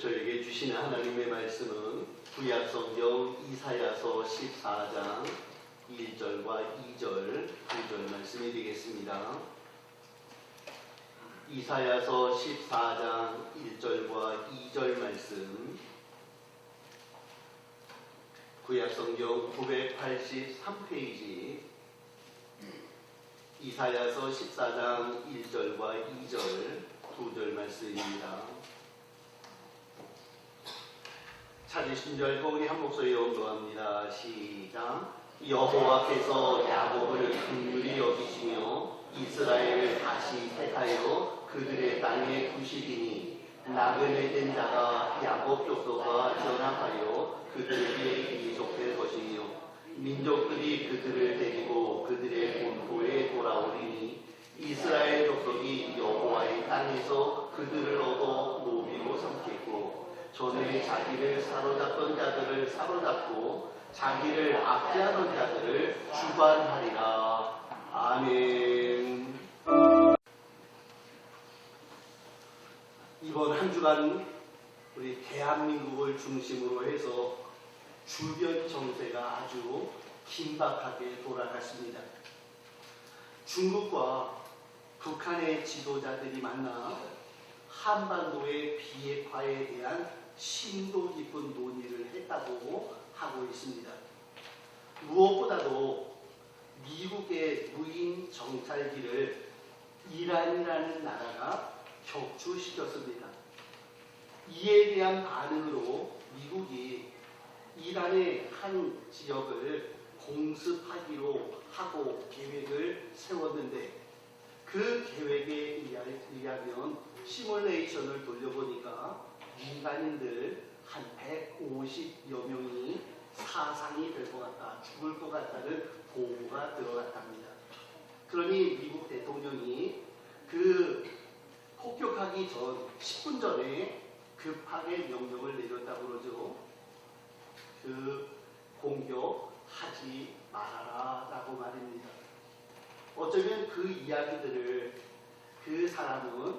저에게 주시는 하나님의 말씀은 구약성경 이사야서 14장 1절과 2절, 2절 말씀이 되겠습니다. 이사야서 14장 1절과 2절 말씀, 구약성경 983페이지, 이사야서 14장 1절과 2절, 2절 말씀입니다. 찾으신 줄 알고 우리 한 목소리 연구합니다. 시작. 여호와께서 야곱을 긍휼히 여기시며 이스라엘을 다시 택하여 그들의 땅에 두시리니 나그네 된 자가 야곱 족속과 연합하여 그들에게 귀속될 것이며 민족들이 그들을 데리고 그들의 본토에 돌아오리니 이스라엘 족속이 여호와의 땅에서 그들을 얻어 노비로 삼겠고 전에 자기를 사로잡던 자들을 사로잡고 자기를 압제하던 자들을 주관하리라. 아멘. 이번 한 주간 우리 대한민국을 중심으로 해서 주변 정세가 아주 긴박하게 돌아갔습니다. 중국과 북한의 지도자들이 만나 한반도의 비핵화에 대한 심도 깊은 논의를 했다고 하고 있습니다. 무엇보다도 미국의 무인 정찰기를 이란이라는 나라가 격추시켰습니다. 이에 대한 반응으로 미국이 이란의 한 지역을 공습하기로 하고 계획을 세웠는데 그 계획에 의하면 시뮬레이션을 돌려보니까 민간인들 한 150여 명이 사상이 될 것 같다, 죽을 것 같다는 보고가 들어갔답니다. 그러니 미국 대통령이 그 폭격하기 전 10분 전에 급하게 명령을 내렸다고 그러죠. 그 공격하지 말아라 라고 말입니다. 어쩌면 그 이야기들을 그 사람은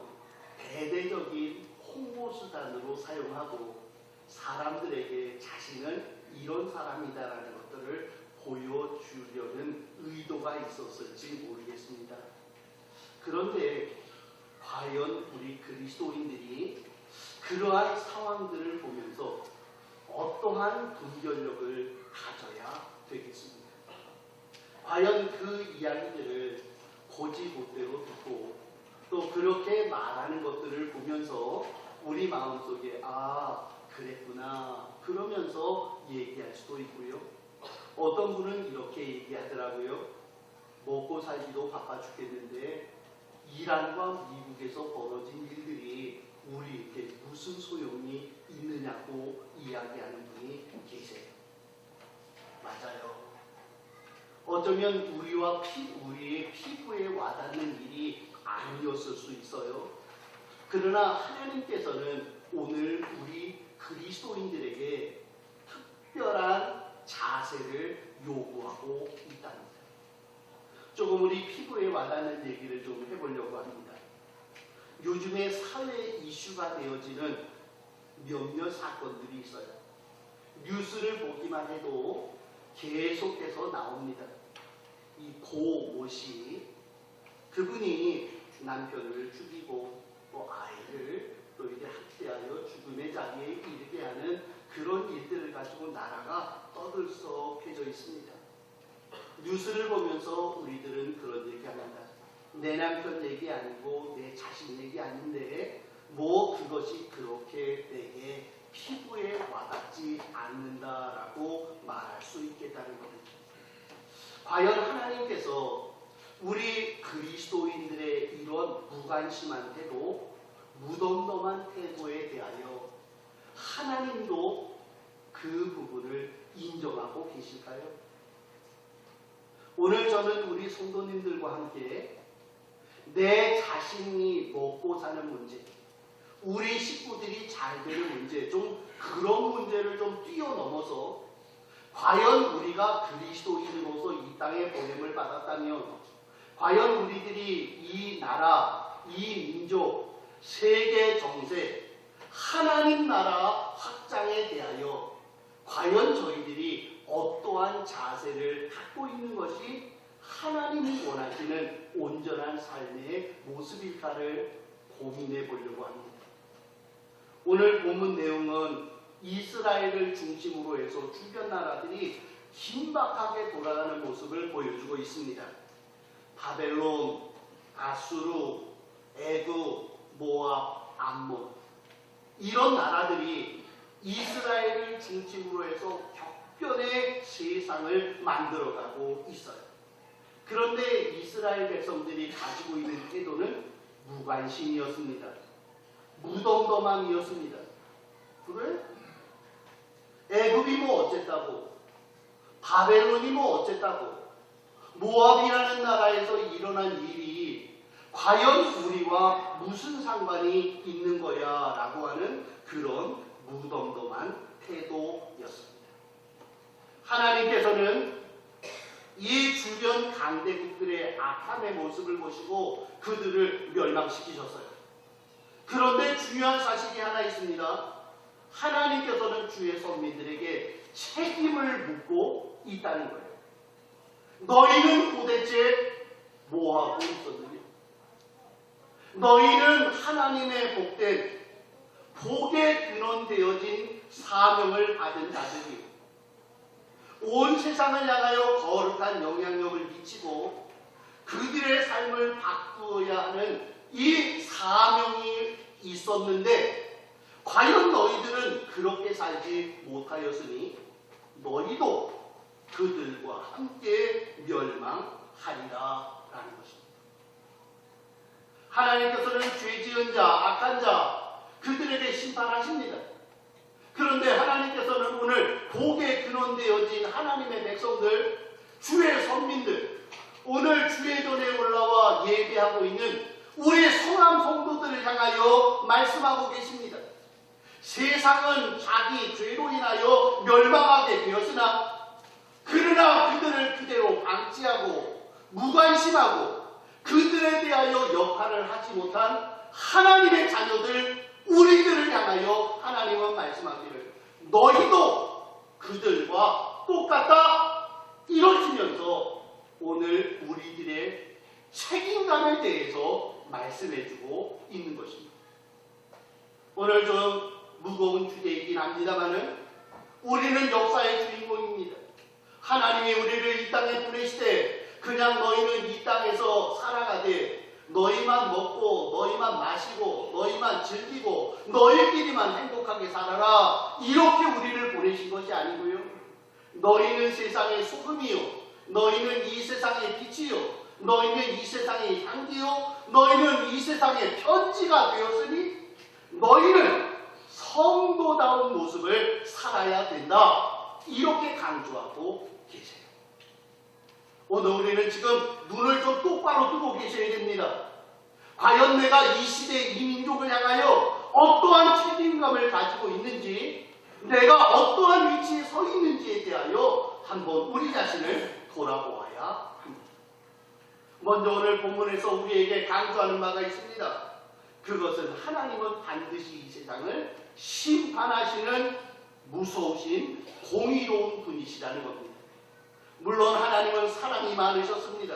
대대적인 홍보수단으로 사용하고 사람들에게 자신은 이런 사람이다라는 것들을 보여주려는 의도가 있었을지 모르겠습니다. 그런데 과연 우리 그리스도인들이 그러한 상황들을 보면서 어떠한 분별력을 가져야 되겠습니까? 과연 그 이야기들을 고지못대로 듣고 또 그렇게 말하는 것들을 보면서 우리 마음속에 그랬구나 그러면서 얘기할 수도 있고요. 어떤 분은 이렇게 얘기하더라고요. 먹고 살기도 바빠 죽겠는데 이란과 미국에서 벌어진 일들이 우리에게 무슨 소용이 있느냐고 이야기하는 분이 계세요. 맞아요. 어쩌면 우리의 피부에 와닿는 일이 아니었을 수 있어요. 그러나 하나님께서는 오늘 우리 그리스도인들에게 특별한 자세를 요구하고 있답니다. 조금 우리 피부에 와닿는 얘기를 좀 해보려고 합니다. 요즘에 사회 이슈가 되어지는 몇몇 사건들이 있어요. 뉴스를 보기만 해도 계속해서 나옵니다. 이 고 씨, 그분이 남편을 죽이고 또 아이를 또 이제 학대하여 죽음의 자리에 이르게 하는 그런 일들을 가지고 나라가 떠들썩해져 있습니다. 뉴스를 보면서 우리들은 그런 얘기합니다. 내 남편 얘기 아니고 내 자신 얘기 아닌데 뭐 그것이 그렇게 내게 피부에 와닿지 않는다라고 말할 수 있겠다는 겁니다. 과연 하나님께서 우리 그리스도인들의 이런 무관심한 태도, 무덤덤한 태도에 대하여 하나님도 그 부분을 인정하고 계실까요? 오늘 저는 우리 성도님들과 함께 내 자신이 먹고 사는 문제, 우리 식구들이 잘 되는 문제, 좀 그런 문제를 좀 뛰어넘어서 과연 우리가 그리스도인으로서 이 땅에 보냄을 받았다면 과연 우리들이 이 나라, 이 민족, 세계 정세, 하나님 하나님 나라 확장에 대하여 과연 저희들이 어떠한 자세를 갖고 있는 것이 하나님이 원하시는 온전한 삶의 모습일까를 고민해 보려고 합니다. 오늘 본문 내용은 이스라엘을 중심으로 해서 주변 나라들이 긴박하게 돌아가는 모습을 보여주고 있습니다. 바벨론, 아수르, 애굽, 모압, 암몬, 이런 나라들이 이스라엘을 중심으로 해서 격변의 세상을 만들어가고 있어요. 그런데 이스라엘 백성들이 가지고 있는 태도는 무관심이었습니다. 무덤덤함이었습니다. 그래? 애굽이 뭐 어쨌다고, 바벨론이 뭐 어쨌다고, 모압이라는 나라에서 일어난 일이 과연 우리와 무슨 상관이 있는 거야 라고 하는 그런 무덤덤한 태도였습니다. 하나님께서는 이 주변 강대국들의 악함의 모습을 보시고 그들을 멸망시키셨어요. 그런데 중요한 사실이 하나 있습니다. 하나님께서는 주의 선민들에게 책임을 묻고 있다는 거예요. 너희는 도대체 뭐하고 있었느냐? 너희는 하나님의 복된 복에 근원되어진 사명을 받은 자들이 온 세상을 향하여 거룩한 영향력을 미치고 그들의 삶을 바꾸어야 하는 이 사명이 있었는데 과연 너희들은 그렇게 살지 못하였으니 너희도 그들과 함께 멸망하리라 라는 것입니다. 하나님께서는 죄지은 자, 악한 자, 그들에게 심판하십니다. 그런데 하나님께서는 오늘 복에 근원되어진 하나님의 백성들, 주의 선민들, 오늘 주의 전에 올라와 예배하고 있는 우리 성함 성도들을 향하여 말씀하고 계십니다. 세상은 자기 죄로 인하여 멸망하게 되었으나 그러나 그들을 그대로 방치하고 무관심하고 그들에 대하여 역할을 하지 못한 하나님의 자녀들, 우리들을 향하여 하나님은 말씀하기를 너희도 그들과 똑같다 이러시면서 오늘 우리들의 책임감에 대해서 말씀해주고 있는 것입니다. 오늘 좀 무거운 주제이긴 합니다만은 우리는 역사의 주인공입니다. 하나님이 우리를 이 땅에 보내시되 그냥 너희는 이 땅에서 살아가되 너희만 먹고 너희만 마시고 너희만 즐기고 너희끼리만 행복하게 살아라 이렇게 우리를 보내신 것이 아니고요. 너희는 세상의 소금이요 너희는 이 세상의 빛이요 너희는 이 세상의 향기요 너희는 이 세상의 편지가 되었으니 너희는 성도다운 모습을 살아야 된다 이렇게 강조하고 계세요. 오늘 우리는 지금 눈을 좀 똑바로 뜨고 계셔야 됩니다. 과연 내가 이 시대 이 민족을 향하여 어떠한 책임감을 가지고 있는지 내가 어떠한 위치에 서 있는지에 대하여 한번 우리 자신을 돌아보아야 합니다. 먼저 오늘 본문에서 우리에게 강조하는 바가 있습니다. 그것은 하나님은 반드시 이 세상을 심판하시는 무서우신 공의로운 분이시라는 겁니다. 물론 하나님은 사랑이 많으셨습니다.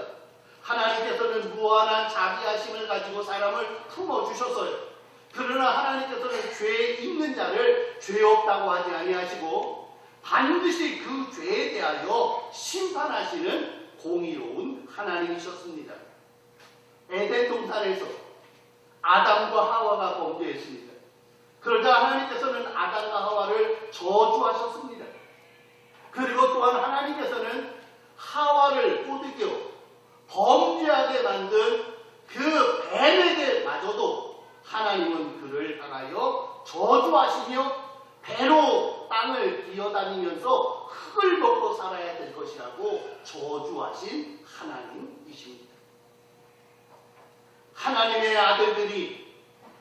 하나님께서는 무한한 자비하심을 가지고 사람을 품어주셨어요. 그러나 하나님께서는 죄 있는 자를 죄 없다고 하지 아니하시고 반드시 그 죄에 대하여 심판하시는 공의로운 하나님이셨습니다. 에덴 동산에서 아담과 하와가 범죄했습니다. 그러자 하나님께서는 아담과 하와를 저주하셨습니다. 그리고 또한 하나님께서는 하와를 꼬드겨 범죄하게 만든 그 뱀에게 마저도 하나님은 그를 향하여 저주하시며 배로 땅을 기어다니면서 흙을 먹고 살아야 될 것이라고 저주하신 하나님이십니다. 하나님의 아들들이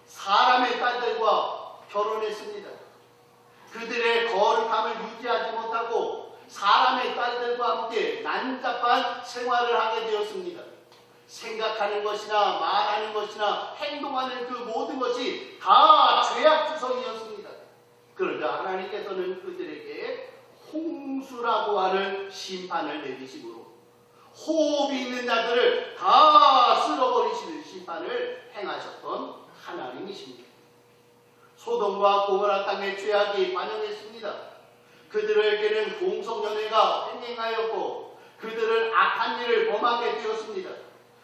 사람의 딸들과 결혼했습니다. 그들의 거룩함을 유지하지 못하고 사람의 딸들과 함께 난잡한 생활을 하게 되었습니다. 생각하는 것이나 말하는 것이나 행동하는 그 모든 것이 다 죄악 투성이었습니다. 그러자 하나님께서는 그들에게 홍수라고 하는 심판을 내리심으로 호흡이 있는 자들을 다 쓸어버리시는 심판을 행하셨던 하나님이십니다. 소돔과 고모라 땅의 죄악이 반영했습니다. 그들에게는 공성연애가 횡행하였고 그들은 악한 일을 범하게 되었습니다.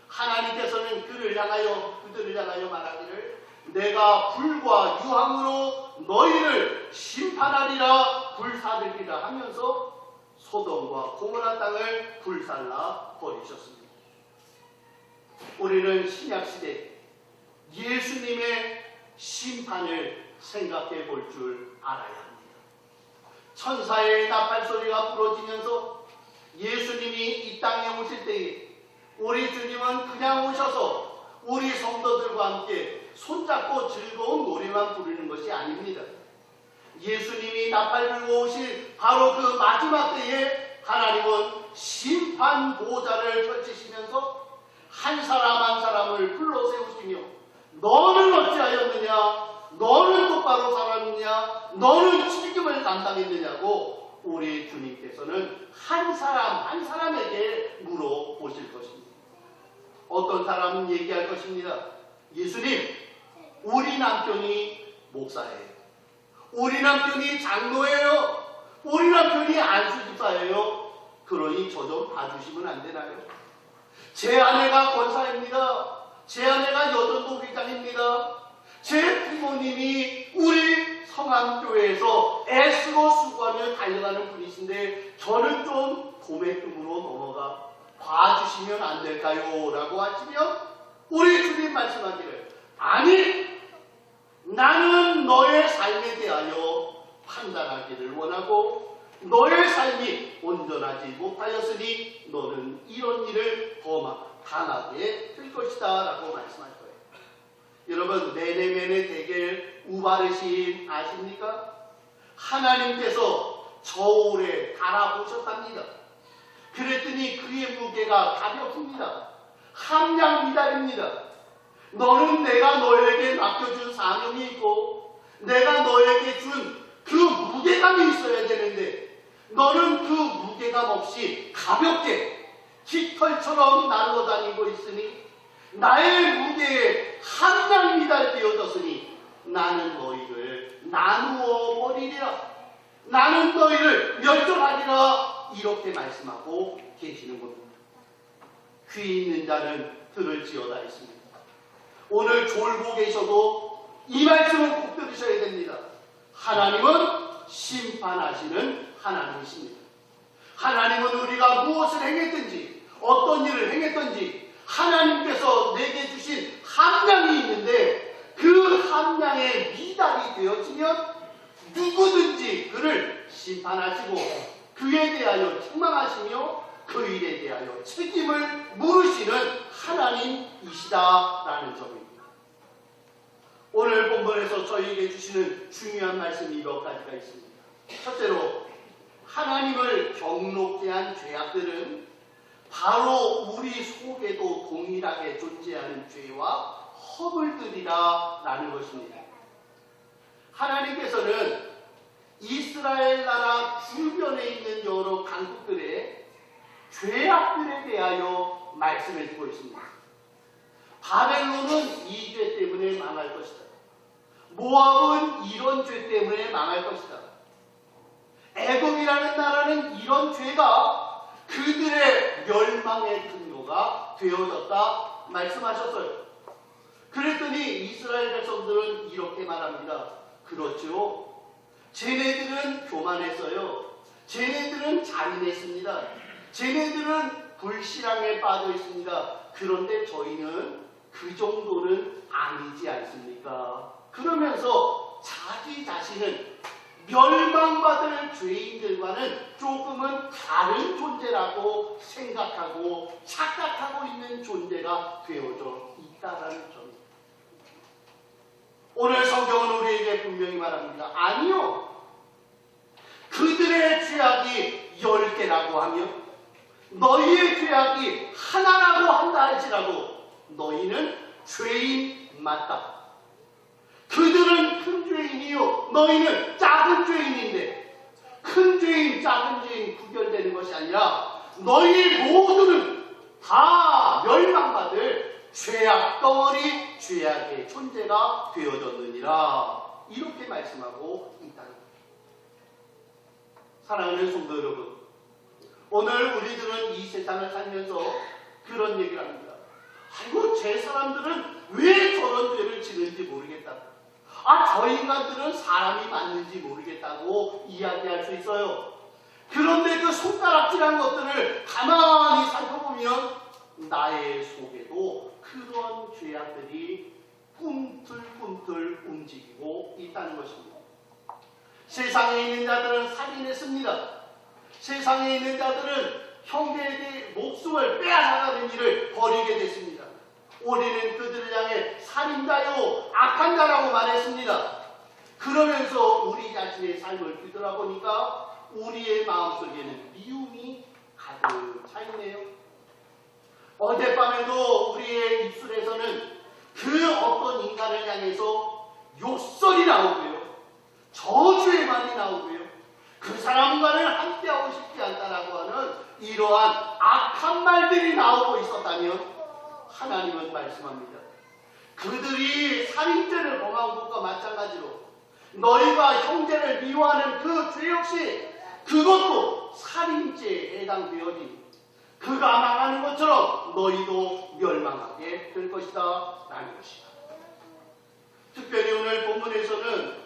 하나님께서는 그들을 향하여 말하기를 내가 불과 유황으로 너희를 심판하리라 불사르리라 하면서 소돔과 고모라 땅을 불살라 버리셨습니다. 우리는 신약시대 예수님의 심판을 생각해 볼 줄 알아야 합니다. 천사의 나팔소리가 부러지면서 예수님이 이 땅에 오실 때에 우리 주님은 그냥 오셔서 우리 성도들과 함께 손잡고 즐거운 노래만 부르는 것이 아닙니다. 예수님이 나팔 불고 오실 바로 그 마지막 때에 하나님은 심판 보좌를 펼치시면서 한 사람 한 사람을 불러 세우시며 너는 어찌하였느냐? 너는 똑바로 살았느냐? 너는 책임을 감당했느냐고 우리 주님께서는 한 사람 한 사람에게 물어보실 것입니다. 어떤 사람은 얘기할 것입니다. 예수님, 우리 남편이 목사예요. 우리 남편이 장로예요. 우리 남편이 안수집사예요. 그러니 저 좀 봐주시면 안 되나요? 제 아내가 권사입니다. 제 아내가 여전도 회장입니다. 제 부모님이 우리 성암교회에서 애쓰고 수고하며 달려가는 분이신데 저는 좀 도매금으로 넘어가 봐주시면 안 될까요? 라고 하시면 우리 주님 말씀하기를 아니, 나는 너의 삶에 대하여 판단하기를 원하고 너의 삶이 온전하지 못하였으니 너는 이런 일을 당하게 될 것이다 라고 말씀할 거예요. 여러분, 메네메네 대겔 우바르신 아십니까? 하나님께서 저울에 달아보셨답니다. 그랬더니 그의 무게가 가볍습니다. 함량 미달입니다. 너는 내가 너에게 맡겨준 사명이 있고 내가 너에게 준 그 무게감이 있어야 되는데 너는 그 무게감 없이 가볍게 깃털처럼 날아다니고 있으니 나의 무게에 함량 미달되어졌으니 나는 너희를 나누어 버리리라. 나는 너희를 멸절하리라. 이렇게 말씀하고 계시는 겁니다. 귀 있는 자는 들을지어다 했습니다. 오늘 졸고 계셔도 이 말씀을 꼭 들으셔야 됩니다. 하나님은 심판하시는 하나님이십니다. 하나님은 우리가 무엇을 행했든지 어떤 일을 행했든지 하나님께서 내게 주신 함량이 있는데 그 함량에 미달이 되어지면 누구든지 그를 심판하시고 그에 대하여 책망하시며 그 일에 대하여 책임을 물으시는 하나님이시다라는 점입니다. 오늘 본문에서 저희에게 주시는 중요한 말씀이 몇 가지가 있습니다. 첫째로 하나님을 경록케 한 죄악들은 바로 우리 속에도 동일하게 존재하는 죄와 허물들이라 라는 것입니다. 하나님께서는 이스라엘 나라 주변에 있는 여러 강국들의 죄악들에 대하여 말씀해 주고 있습니다. 바벨론은 이 죄 때문에 망할 것이다. 모압은 이런 죄 때문에 망할 것이다. 애굽이라는 나라는 이런 죄가 그들의 멸망의 근거가 되어졌다 말씀하셨어요. 그랬더니 이스라엘 백성들은 이렇게 말합니다. 그렇죠. 쟤네들은 교만했어요. 쟤네들은 잔인했습니다. 쟤네들은 불신앙에 빠져 있습니다. 그런데 저희는 그 정도는 아니지 않습니까? 그러면서 자기 자신은 멸망받을 죄인들과는 조금은 다른 존재라고 생각하고 착각하고 있는 존재가 되어져 있다는 점입니다. 오늘 성경은 우리에게 분명히 말합니다. 아니요. 그들의 죄악이 10개라고 하며 너희의 죄악이 하나라고 한다 할지라도 너희는 죄인 맞다. 그들은 큰 죄인이요 너희는 작은 죄인인데, 큰 죄인 작은 죄인 구별되는 것이 아니라 너희 모두는 다 멸망받을 죄악 덩어리, 죄악의 존재가 되어졌느니라. 이렇게 말씀하고 있다는 거예요. 사랑하는 성도 여러분, 오늘 우리들은 이 세상을 살면서 그런 얘기를 합니다. 아이고, 제 사람들은 왜 저런 죄를 지는지 모르겠다. 저 인간들은 사람이 맞는지 모르겠다고 이야기할 수 있어요. 그런데 그 손가락질한 것들을 가만히 살펴보면 나의 속에도 그런 죄악들이 꿈틀꿈틀 움직이고 있다는 것입니다. 세상에 있는 자들은 살인했습니다. 세상에 있는 자들은 형제에게 목숨을 빼앗아가는 일을 벌이게 됐습니다. 우리는 그들을 향해 살인자요 악한 자라고 말했습니다. 그러면서 우리 자신의 삶을 뒤돌아보니까 우리의 마음속에는 미움이 가득 차 있네요. 어젯밤에도 우리의 입술에서는 그 어떤 인간을 향해서 욕설이 나오고요, 저주의 말이 나오고요, 그 사람과는 함께하고 싶지 않다라고 하는 이러한 악한 말들이 나오고 있었다면, 하나님은 말씀합니다. 그들이 살인죄를 범한 것과 마찬가지로 너희가 형제를 미워하는 그 죄 역시 그것도 살인죄에 해당되어지니 그가 망하는 것처럼 너희도 멸망하게 될 것이다 라는 것이다. 특별히 오늘 본문에서는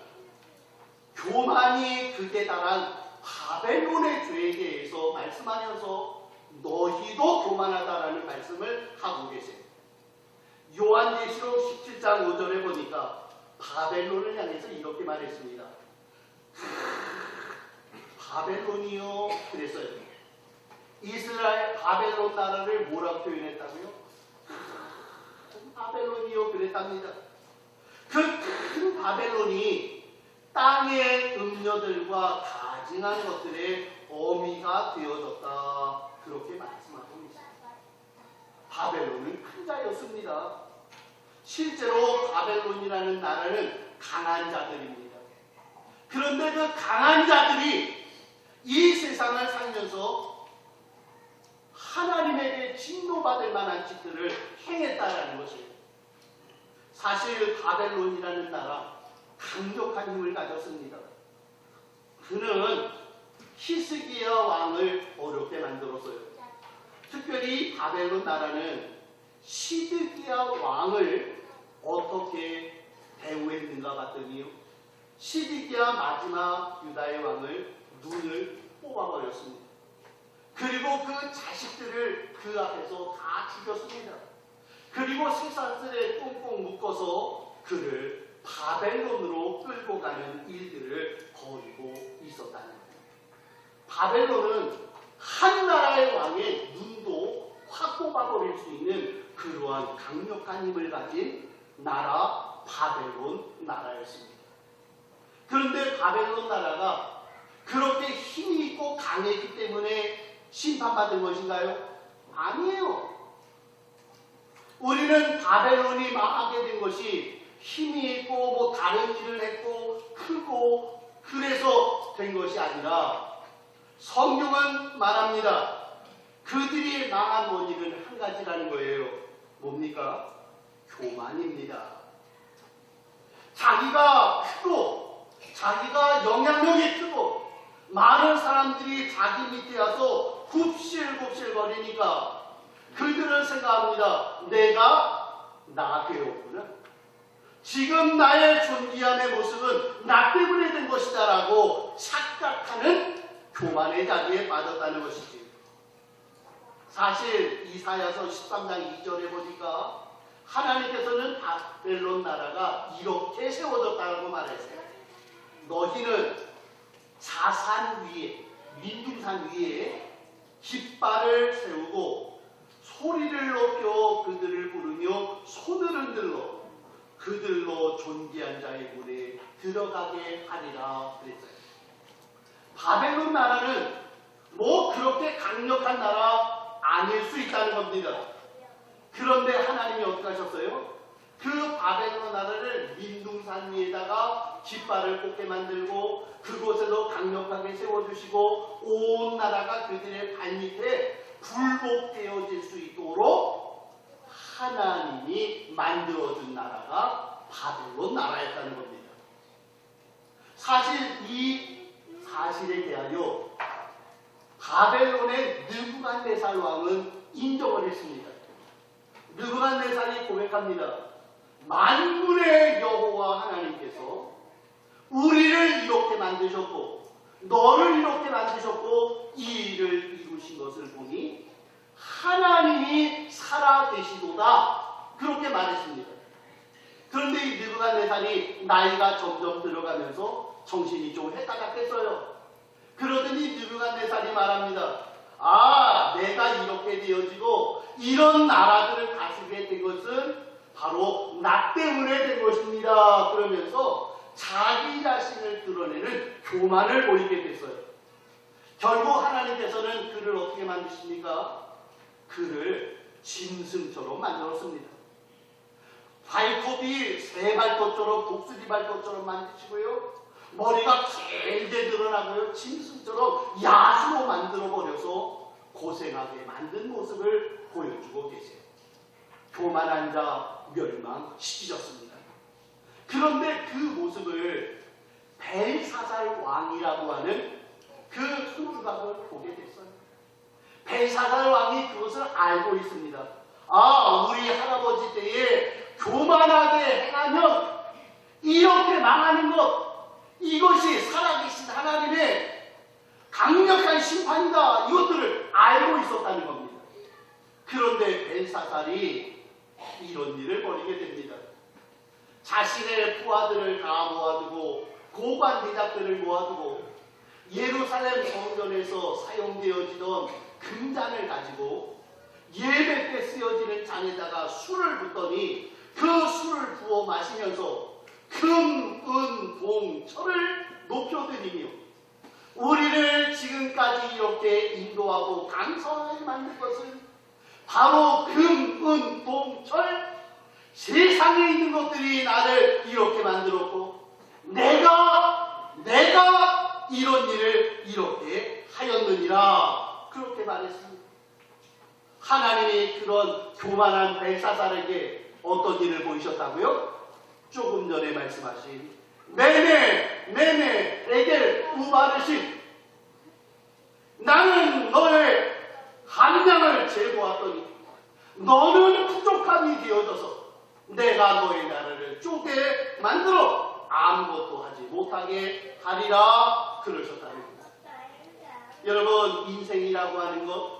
교만이 극에 달한 바벨론의 죄에 대해서 말씀하면서 너희도 교만하다라는 말씀을 하고 계세요. 요한계시록 17장 5절에 보니까 바벨론을 향해서 이렇게 말했습니다. 바벨론이요 그랬어요. 이스라엘 바벨론 나라를 뭐라고 표현했다고요? 바벨론이요 그랬답니다. 그 큰 바벨론이 땅의 음녀들과 가증한 것들의 어미가 되어졌다, 그렇게 말씀하고 있습니다. 바벨론은 큰 자였습니다. 실제로 바벨론이라는 나라는 강한 자들입니다. 그런데 그 강한 자들이 이 세상을 살면서 하나님에게 진노받을 만한 짓들을 행했다라는 것이에요. 사실 바벨론이라는 나라 강력한 힘을 가졌습니다. 그는 히스기야 왕을 어렵게 만들었어요. 특별히 바벨론 나라는 시드기야 왕을 어떻게 대우했는가 봤더니요, 시드기야 마지막 유다의 왕을 눈을 뽑아버렸습니다. 그리고 그 자식들을 그 앞에서 다 죽였습니다. 그리고 쇠사슬에 꽁꽁 묶어서 그를 바벨론으로 끌고 가는 일들을 벌이고 있었다는 거예요. 바벨론은 한 나라의 왕의 눈도 확 뽑아버릴 수 있는 그러한 강력한 힘을 가진 나라, 바벨론 나라였습니다. 그런데 바벨론 나라가 그렇게 힘이 있고 강했기 때문에 심판받은 것인가요? 아니에요. 우리는 바벨론이 망하게 된 것이 힘이 있고 뭐 다른 일을 했고 크고 그래서 된 것이 아니라, 성경은 말합니다. 그들이 망한 원인은 한 가지라는 거예요. 뭡니까? 교만입니다. 자기가 크고 자기가 영향력이 크고 많은 사람들이 자기 밑에 와서 굽실굽실 거리니까 그들은 생각합니다. 내가 나 되었구나. 지금 나의 존귀함의 모습은 나 때문에 된 것이다 라고 착각하는 교만의 자리에 빠졌다는 것이지. 사실 이사야서 13장 2절에 보니까 하나님께서는 바벨론 나라가 이렇게 세워졌다고 말했어요. 너희는 자산 위에, 민둥산 위에 깃발을 세우고 소리를 높여 그들을 부르며 손을 흔들러 그들로 존귀한 자의 문에 들어가게 하리라 그랬어요. 바벨론 나라는 뭐 그렇게 강력한 나라 아닐 수 있다는 겁니다. 그런데 하나님이 어떻게 하셨어요? 그 바벨론 나라를 민둥산 위에다가 깃발을 꽂게 만들고 그곳에도 강력하게 세워주시고 온 나라가 그들의 발밑에 굴복되어질 수 있도록 하나님이 만들어준 나라가 바벨론 나라였다는 겁니다. 사실 이 사실에 대하여 바벨론의 느부갓네살 왕은 인정을 했습니다. 느부갓네살이 고백합니다. 만군의 여호와 하나님께서 우리를 이렇게 만드셨고 너를 이렇게 만드셨고 이 일을 이루신 것을 보니 하나님이 살아계시도다 그렇게 말했습니다. 그런데 이 느부갓네살이 나이가 점점 들어가면서 정신이 좀 해가닥했어요. 그러더니 느부갓네살이 말합니다. 내가 이렇게 되어지고 이런 나라들을 다스리게 된 것은 바로 나 때문에 된 것입니다. 그러면서 자기 자신을 드러내는 교만을 보이게 됐어요. 결국 하나님께서는 그를 어떻게 만드십니까? 그를 짐승처럼 만들었습니다. 발톱이 새 발톱처럼 독수리 발톱처럼 만드시고요. 머리가 길게 드러나고요. 짐승처럼 야수로 만들어버려서 고생하게 만든 모습을 보여주고 계세요. 교만한 자 멸망시키셨습니다. 그런데 그 모습을 벨사살 왕이라고 하는 그 후르각을 보게 됐어요. 벨사살 왕이 그것을 알고 있습니다. 우리 할아버지 때에 교만하게 행하면 이렇게 망하는 것, 이것이 살아계신 하나님의 강력한 심판이다. 이것들을 알고 있었다는 겁니다. 그런데 벨사살이 이런 일을 벌이게 됩니다. 자신의 부하들을 다 모아두고 고관 대작들을 모아두고 예루살렘 성전에서 사용되어지던 금잔을 가지고 예배 때 쓰여지는 잔에다가 술을 붓더니 그 술을 부어 마시면서 금, 은, 동, 철을 높여드리며 우리를 지금까지 이렇게 인도하고 강성하게 만든 것은 바로 금, 은, 동, 철 세상에 있는 것들이 나를 이렇게 만들었고 내가 이런 일을 이렇게 하였느니라 그렇게 말했습니다. 하나님이 그런 교만한 벨사살에게 어떤 일을 보이셨다고요? 조금 전에 말씀하신 네네 에겔 우바르신 나는 너의 함량을 재보았더니 너는 부족함이 되어져서 내가 너의 나라를 쪼개 만들어 아무것도 하지 못하게 하리라 그러셨다는 겁니다. 여러분 인생이라고 하는 것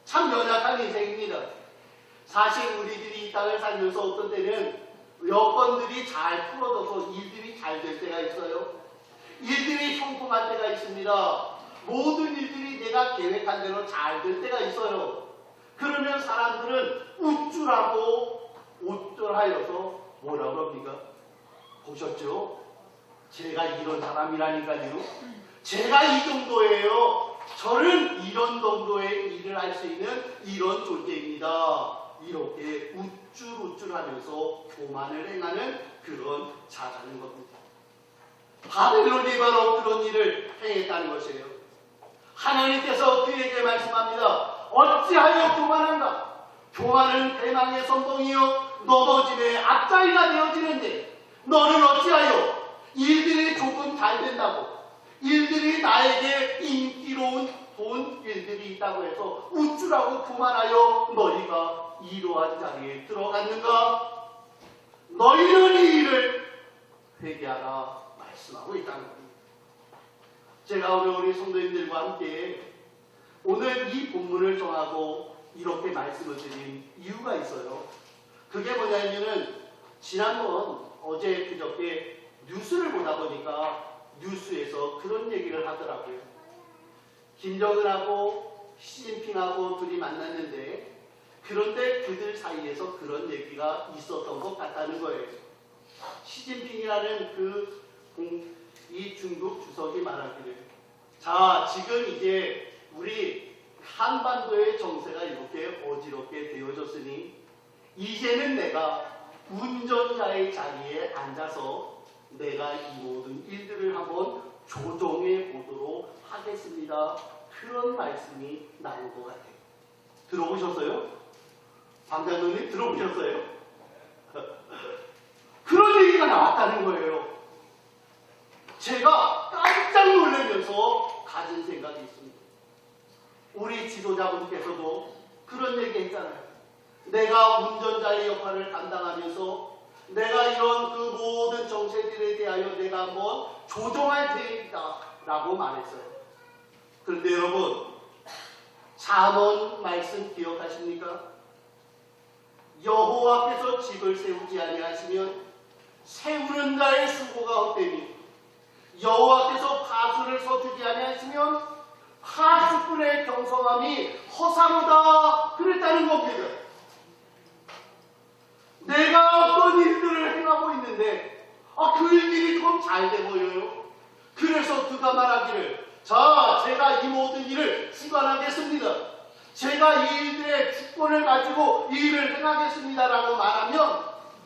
참 연약한 인생입니다. 사실 우리들이 이 땅을 살면서 어떤 때는 여건들이 잘 풀어져서 일들이 잘 될 때가 있어요. 일들이 형통할 때가 있습니다. 모든 일들이 내가 계획한 대로 잘 될 때가 있어요. 그러면 사람들은 우쭐하고 우쭐하여서 뭐라고 합니까? 보셨죠? 제가 이런 사람이라니까요. 제가 이 정도예요. 저는 이런 정도의 일을 할 수 있는 이런 존재입니다. 이렇게 우쭐우쭐하면서 교만을 행하는 그런 자라는 겁니다. 바벨론이 바로 그런 일을 행했다는 것이에요. 하나님께서 그에게 말씀합니다. 어찌하여 교만한가? 교만은 대망의 선봉이요 넘어짐의 앞자리가 되어지는데 너는 어찌하여 일들이 조금 잘 된다고 일들이 나에게 인기로운 돈 일들이 있다고 해서 우쭐하고 교만하여 너희가 이러한 자리에 들어갔는가? 너희는 이 일을 회개하라 말씀하고 있다는 겁니다. 제가 오늘 우리 성도님들과 함께 오늘 이 본문을 정하고 이렇게 말씀을 드린 이유가 있어요. 그게 뭐냐면은 지난번 어제 그저께 뉴스를 보다 보니까 뉴스에서 그런 얘기를 하더라고요. 김정은하고 시진핑하고 둘이 만났는데 그런데 그들 사이에서 그런 얘기가 있었던 것 같다는 거예요. 시진핑이라는 이 중국 주석이 말하기를 자 지금 이제 우리 한반도의 정세가 이렇게 어지럽게 되어졌으니 이제는 내가 운전자의 자리에 앉아서 내가 이 모든 일들을 한번 조정해 보도록 하겠습니다. 그런 말씀이 나온 것 같아요. 들어보셨어요? 방장로님 들어보셨어요? 그런 얘기가 나왔다는 거예요. 제가 깜짝 놀라면서 가진 생각이 있습니다. 우리 지도자분께서도 그런 얘기 했잖아요. 내가 운전자의 역할을 감당하면서 내가 이런 그 모든 정세들에 대하여 내가 한번 조정할 계획이다 라고 말했어요. 그런데 여러분, 잠언 말씀 기억하십니까? 여호와께서 집을 세우지 아니하시면 세우는 자의 수고가 헛되니 여호와께서 파수를 서주지 아니하시면 파수꾼의 경성함이 허사로다 그랬다는 겁니다. 내가 어떤 일들을 행하고 있는데 그 일들이 조금 잘 돼 보여요. 그래서 그가 말하기를 자, 제가 이 모든 일을 주관하겠습니다. 제가 이 일들의 주권을 가지고 이 일을 행하겠습니다라고 말하면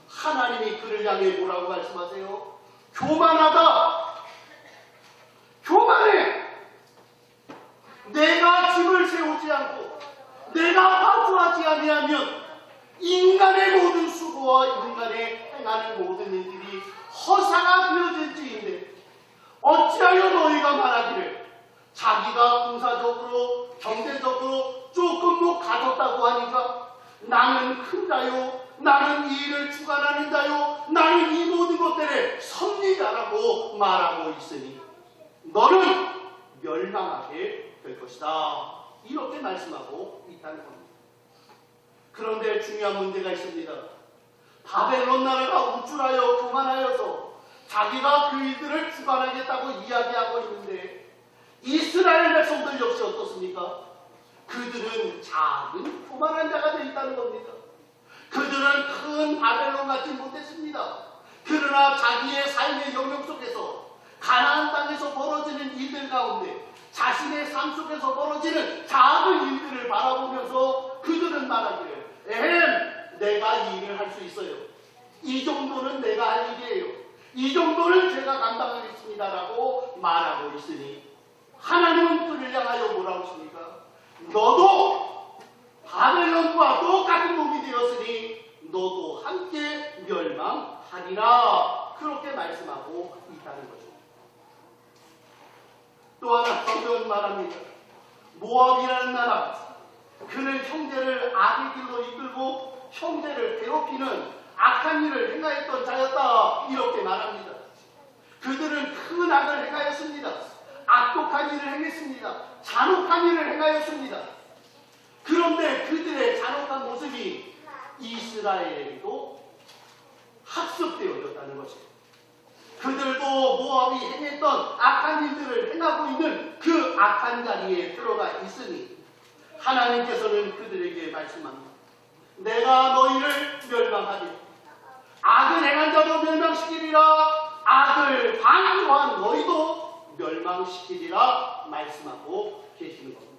하나님이 그를 향해 뭐라고 말씀하세요? 교만하다. 교만해. 내가 집을 세우지 않고 내가 파수하지 아니하면 인간의 모든 수고와 인간의 행하는 모든 일들이 허사가 되어질지인데 어찌하여 너희가 말하기를 자기가 군사적으로 경제적으로 조금 더 가졌다고 하니까 나는 큰 자요, 나는 이 일을 주관하는 자요, 나는 이 모든 것들의 섭리자라고 말하고 있으니 너는 멸망하게 될 것이다. 이렇게 말씀하고 있다는 겁니다. 그런데 중요한 문제가 있습니다. 바벨론 나라가 우쭐하여 교만하여서 자기가 그 일들을 주관하겠다고 이야기하고 있는데 이스라엘 백성들 역시 어떻습니까? 그들은 작은 교만한 자가 되어 있다는 겁니다. 그들은 큰 바벨론 같지 못했습니다. 그러나 자기의 삶의 영역 속에서 가나안 땅에서 벌어지는 일들 가운데 자신의 삶 속에서 벌어지는 작은 일들을 바라보면서 그들은 말하기를 내가 이 일을 할 수 있어요. 이 정도는 내가 할 일이에요. 이 정도는 제가 감당하겠습니다라고 말하고 있으니 하나님은 그를 향하여 뭐라고 하십니까? 너도 바벨론과 똑같은 놈이 되었으니 너도 함께 멸망하리라. 그렇게 말씀하고 있다는 거죠. 또 하나 성경은 말합니다. 모압이라는 나라, 그는 형제를 악의 길로 이끌고 형제를 괴롭히는 악한 일을 행하였던 자였다. 이렇게 말합니다. 그들은 큰 악을 행하였습니다. 악독한 일을 행했습니다. 잔혹한 일을 행하였습니다. 그런데 그들의 잔혹한 모습이 이스라엘에게도 학습되어졌다는 것입니다. 그들도 모압이 행했던 악한 일들을 행하고 있는 그 악한 자리에 들어가 있으니 하나님께서는 그들에게 말씀합니다. 내가 너희를 멸망하리. 악을 행한 자도 멸망시키리라. 악을 방조한 너희도 멸망시키리라 말씀하고 계시는 겁니다.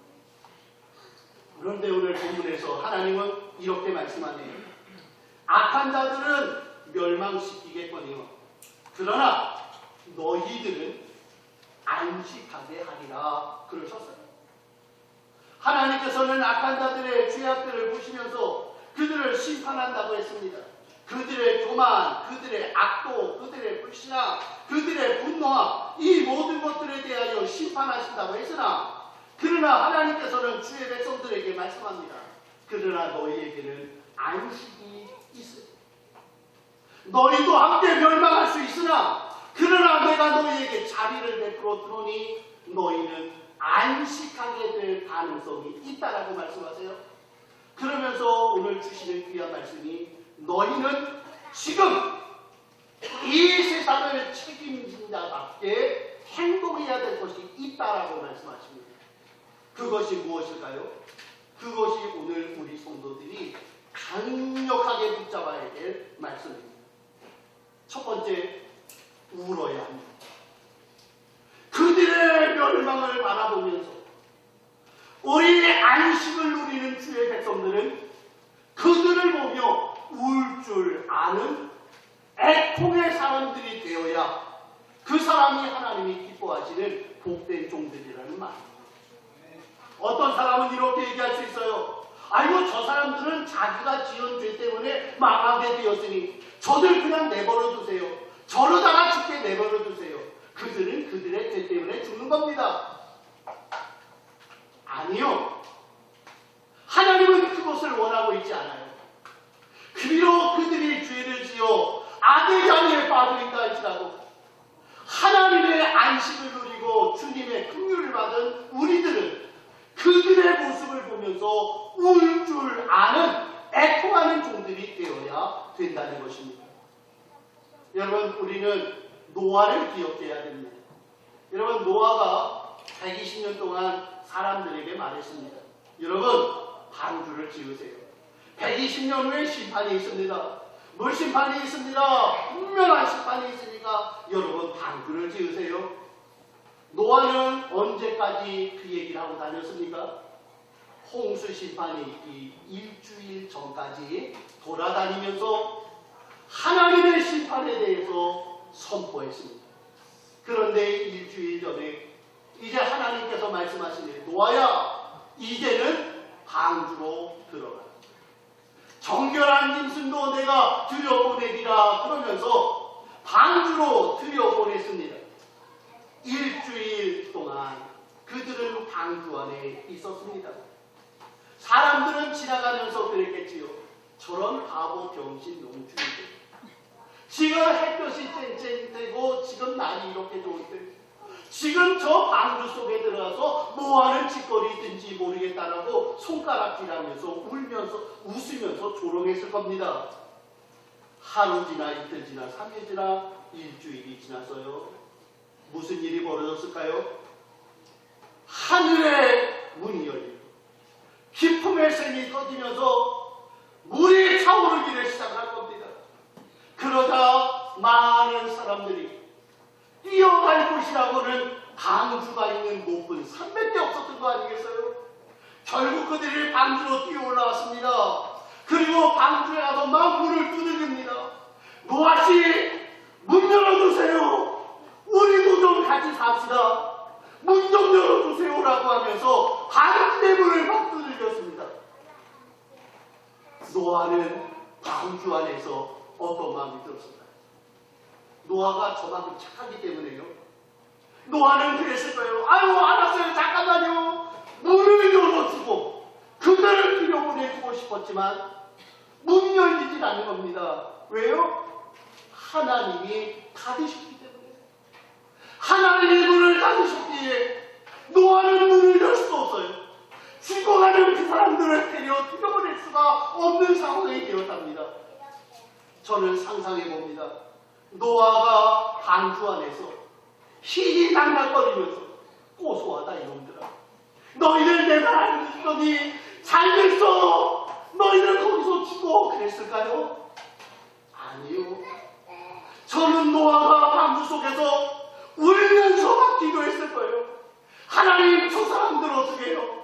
그런데 오늘 본문에서 하나님은 이렇게 말씀하네요. 악한 자들은 멸망시키겠거니와 그러나 너희들은 안식하게 하리라 그러셨어요. 하나님께서는 악한 자들의 죄악들을 보시면서 그들을 심판한다고 했습니다. 그들의 교만, 그들의 악도, 그들의 불신앙, 그들의 분노함, 이 모든 것들에 대하여 심판하신다고 했으나 그러나 하나님께서는 주의 백성들에게 말씀합니다. 그러나 너희에게는 안식이 있으리. 너희도 함께 멸망할 수 있으나 그러나 내가 너희에게 자비를 베풀어 주노니 너희는 안식하게 될 가능성이 있다라고 말씀하세요. 그러면서 오늘 주시는 귀한 말씀이 너희는 지금 이 세상을 책임진 자답게 행동해야 될 것이 있다라고 말씀하십니다. 그것이 무엇일까요? 그것이 오늘 우리 성도들이 강력하게 붙잡아야 될 말씀입니다. 첫 번째, 울어야 합니다. 그들의 멸망을 바라보면서 우리의 안식을 누리는 주의 백성들은 그들을 보며 울 줄 아는 애통의 사람들이 되어야 그 사람이 하나님이 기뻐하시는 복된 종들이라는 말입니다. 어떤 사람은 이렇게 얘기할 수 있어요. 아이고, 저 사람들은 자기가 지은 죄 때문에 망하게 되었으니 저들 그냥 내버려 두세요. 저러다가 죽게 내버려 두세요. 그들은 그들의 죄 때문에 죽는 겁니다. 아니요. 하나님은 그것을 원하고 있지 않아요. 비록 그들이 죄를 지어 악의 장애에 빠져있다 할지라도 하나님의 안식을 누리고 주님의 긍휼을 받은 우리들은 그들의 모습을 보면서 울 줄 아는 애통하는 종들이 되어야 된다는 것입니다. 여러분, 우리는 노아를 기억해야 됩니다. 여러분, 노아가 120년 동안 사람들에게 말했습니다. 여러분, 방주를 지으세요. 120년 후에 심판이 있습니다. 물 심판이 있습니다. 분명한 심판이 있으니까 여러분, 방주를 지으세요. 노아는 언제까지 그 얘기를 하고 다녔습니까? 홍수 심판이 있기 일주일 전까지 돌아다니면서 하나님의 심판에 대해서 선포했습니다. 그런데 일주일 전에 이제 하나님께서 말씀하시네. 노아야, 이제는 방주로 들어가. 정결한 짐승도 내가 들여보내리라 그러면서 방주로 들여보냈습니다. 일주일 동안 그들은 방주 안에 있었습니다. 사람들은 지나가면서 그랬겠지요. 저런 바보 병신 농주인들. 지금 햇볕이 쨍쨍되고 지금 날이 이렇게 좋을 때 지금 저 방주 속에 들어가서 뭐하는 짓거리든지 모르겠다라고 손가락질하면서 울면서 웃으면서 조롱했을 겁니다. 하루 지나 이틀 지나 3일 지나 일주일이 지났어요. 무슨 일이 벌어졌을까요? 하늘의 문이 열리고 기품의 샘이 터지면서 물이 차오르기를 시작할 겁니다. 그러다 많은 사람들이 뛰어갈 곳이라고는 방주가 있는 높은 300대 없었던 거 아니겠어요? 결국 그들이 방주로 뛰어 올라왔습니다. 그리고 방주에 가서 막 문을 두들깁니다. 노아씨, 문 열어주세요. 우리도 좀 같이 삽시다. 문 좀 열어주세요라고 하면서 방주의 문을 막 두들겼습니다. 노아는 방주 안에서 어떤 마음이 들었을까요? 노아가 저만큼 착하기 때문에요. 노아는 그랬을 거예요. 아유, 알았어요. 잠깐만요. 문을 열어주고 그들을 들여보내주고 싶었지만 문이 열리질 않는 겁니다. 왜요? 하나님이 닫으셨기 때문에. 하나님의 문을 닫으셨기에 노아는 문을 열 수 없어요. 죽어가는 그 사람들을 데려 들여보낼 수가 없는 상황이 되었답니다. 저는 상상해 봅니다. 노아가 방주 안에서 희희낙낙거리면서 고소하다 이놈들아. 너희들 내 말 안 듣더니 잘됐어. 너희들 거기서 죽어. 그랬을까요? 아니요. 저는 노아가 방주 속에서 울면서 막 기도했을 거예요. 하나님, 저 사람들 어떻게 해요?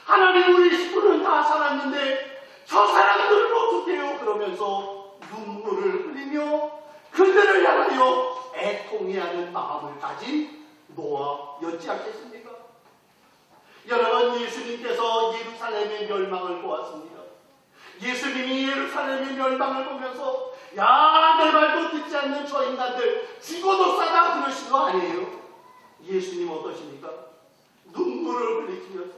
하나님, 우리 식구는 다 살았는데 저 사람들은 어떻게 해요? 그러면서 눈물을 흘리며 그들을 향하여 애통해하는 마음을 가진 노아였지 않겠습니까? 여러분, 예수님께서 예루살렘의 멸망을 보았습니다. 예수님이 예루살렘의 멸망을 보면서 야, 내 말도 듣지 않는 저 인간들 죽어도 싸다 그러신 거 아니에요? 예수님 어떠십니까? 눈물을 흘리시면서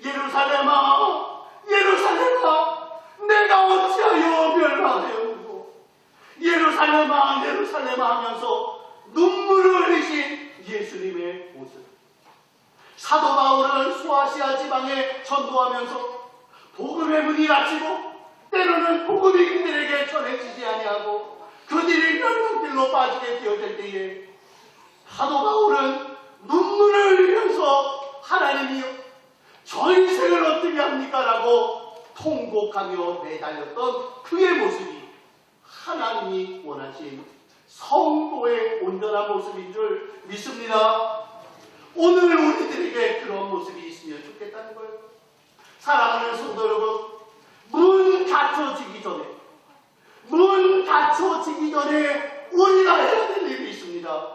예루살렘아, 예루살렘아, 내가 어찌하여 멸망하였느고, 예루살렘아, 예루살렘아 하면서 눈물을 흘리신 예수님의 모습. 사도 바울은 소아시아 지방에 전도하면서 복음의 문이 닫히고 때로는 복음이 그들에게 전해지지 아니하고 그들이 멸망길로 빠지게 되어질 때에 사도 바울은 눈물을 흘리면서 하나님이여, 저 인생을 어떻게 합니까? 라고 통곡하며 매달렸던 그의 모습이 하나님이 원하신 성도의 온전한 모습인 줄 믿습니다. 오늘 우리들에게 그런 모습이 있으면 좋겠다는 거예요. 사랑하는 성도 여러분, 문 닫혀지기 전에 문 닫혀지기 전에 우리가 해야 될 일이 있습니다.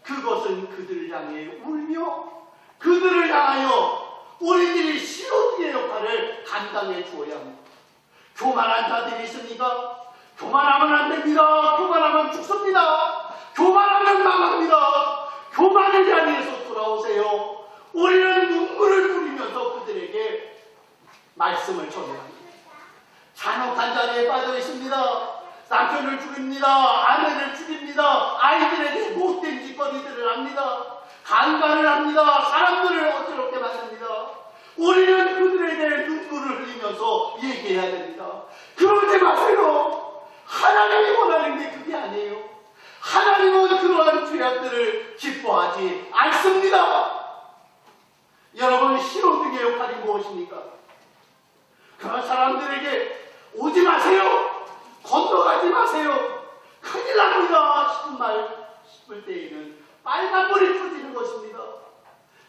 그것은 그들을 향해 울며 그들을 향하여 우리들이 신호등의 역할을 감당해 주어야 합니다. 교만한 자들이 있습니까? 교만하면 안 됩니다. 교만하면 죽습니다. 교만하면 망합니다. 교만을 향해서 돌아오세요. 우리는 눈물을 뿌리면서 그들에게 말씀을 전해야 합니다. 잔혹한 자리에 빠져 있습니다. 남편을 죽입니다. 아내를 죽입니다. 아이들에게 못된 짓거리들을 합니다. 강간을 합니다. 사람들을 어지럽게 만듭니다. 우리는 그들에게 눈물을 흘리면서 얘기해야 됩니다. 그러지 마세요. 하나님이 원하는 게 그게 아니에요. 하나님은 그러한 죄악들을 기뻐하지 않습니다. 여러분, 신호등의 역할이 무엇입니까? 그런 사람들에게 오지 마세요. 건너가지 마세요. 큰일 납니다. 싶을 때에는 빨간불이 켜지는 것입니다.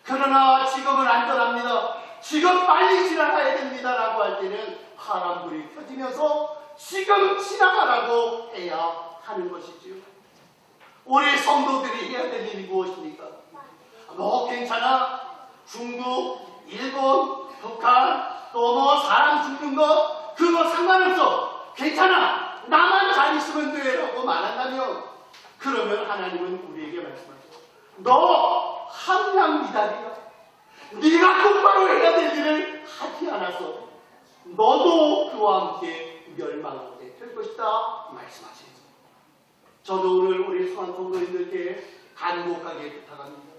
그러나 지금은 안전합니다. 지금 빨리 지나가야 됩니다. 라고 할 때는 파란불이 켜지면서 지금 지나가라고 해야 하는 것이지요. 우리 성도들이 해야 될 일이 무엇입니까? 뭐 괜찮아. 중국, 일본, 북한, 또 뭐 사람 죽는 거 그거 상관없어. 괜찮아. 나만 잘 있으면 돼. 라고 말한다면 그러면 하나님은 우리에게 말씀하죠. 너 함량 미달이야. 네가 똑바로 해야 될 일을 하지 않아서 너도 그와 함께 멸망하게 될 것이다. 말씀하시죠. 저도 오늘 우리 소환 성도님들께 간곡하게 부탁합니다.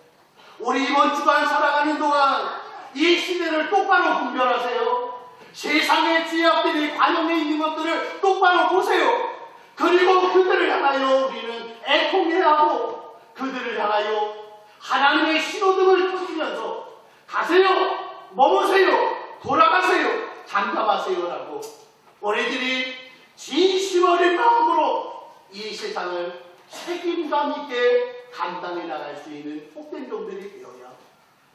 우리 이번 주간 살아가는 동안 이 시대를 똑바로 분별하세요. 세상의 죄악들이 관용해 있는 것들을 똑바로 보세요. 그리고 그들을 향하여 우리는 애통해야 하고 그들을 향하여 하나님의 신호등을 켜주면서 가세요, 머무세요, 돌아가세요, 잠잠하세요라고 우리들이 진심 어린 마음으로 이 세상을 책임감 있게 감당해 나갈 수 있는 복된 종들이 되어야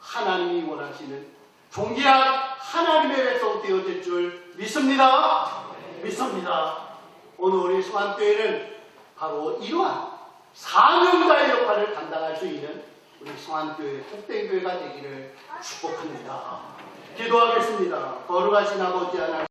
하나님이 원하시는 존귀한 하나님의 백성 되어질 줄 믿습니다. 믿습니다. 오늘 우리 성안교회는 바로 이러한 사명자의 역할을 감당할 수 있는 우리 성안교회 복된 교회가 되기를 축복합니다. 기도하겠습니다. 거룩하신 아버지 하나님,